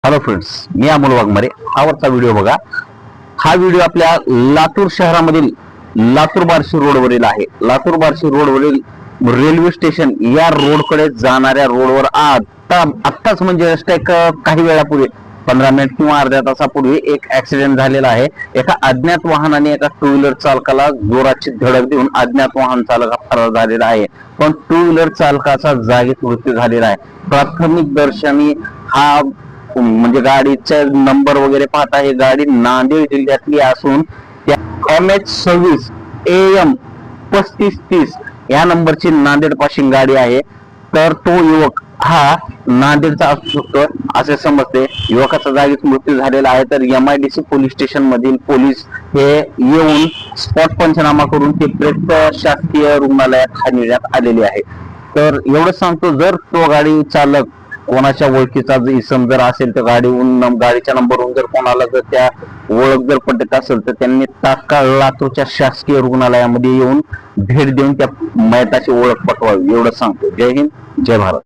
Hello friends, मी अमोल वाघमारे. आवडता video बघा. हा व्हिडिओ आपल्या लातूर शहरामधील लातूर बार्शी रोडवरील आहे. लातूर बार्शी रोडवरील रेल्वे स्टेशन या रोडकडे जाणाऱ्या रोडवर आत्ताच म्हणजे जस्ट एक काही वेळापूर्वी 15 मिनिट किंवा अर्ध्या तासापूर्वी एक ऍक्सिडेंट झालेला आहे. एका अज्ञात वाहनाने एका टू व्हीलर चालकाला जोराची धडक देऊन अज्ञात वाहन चालक फरार झालेला आहे. पण टू व्हीलर चालकाचा जागीच मृत्यू झालेला आहे. प्राथमिक दर्शनी हा म्हणजे गाडीचा नंबर वगैरे पाहता ही गाडी नांदेड जिल्ह्यातली असून त्या MH26 AM 3530 या नंबरची नांदेड पाशिंग गाडी आहे. तर तो युवक हा नांदेडचा असू शकतो असे समजते. युवकाचा जागीच मृत्यू झालेला आहे. तर MIDC पोलीस स्टेशन मधील पोलीस हे येऊन स्पॉट पंचनामा करून ते प्रेत शासकीय रुग्णालयात हलविण्यात आलेले आहे. तर एवढंच सांगतो, जर तो गाडी चालक कोणाच्या ओळखीचा इसम जर असेल तर गाडीच्या नंबरवरून जर कोणाला जर त्या ओळख जर पटत असेल तर त्यांनी तात्काळ लातूरच्या शासकीय रुग्णालयामध्ये येऊन भेट देऊन त्या मयताची ओळख पटवावी. एवढं सांगतो. जय हिंद, जय भारत.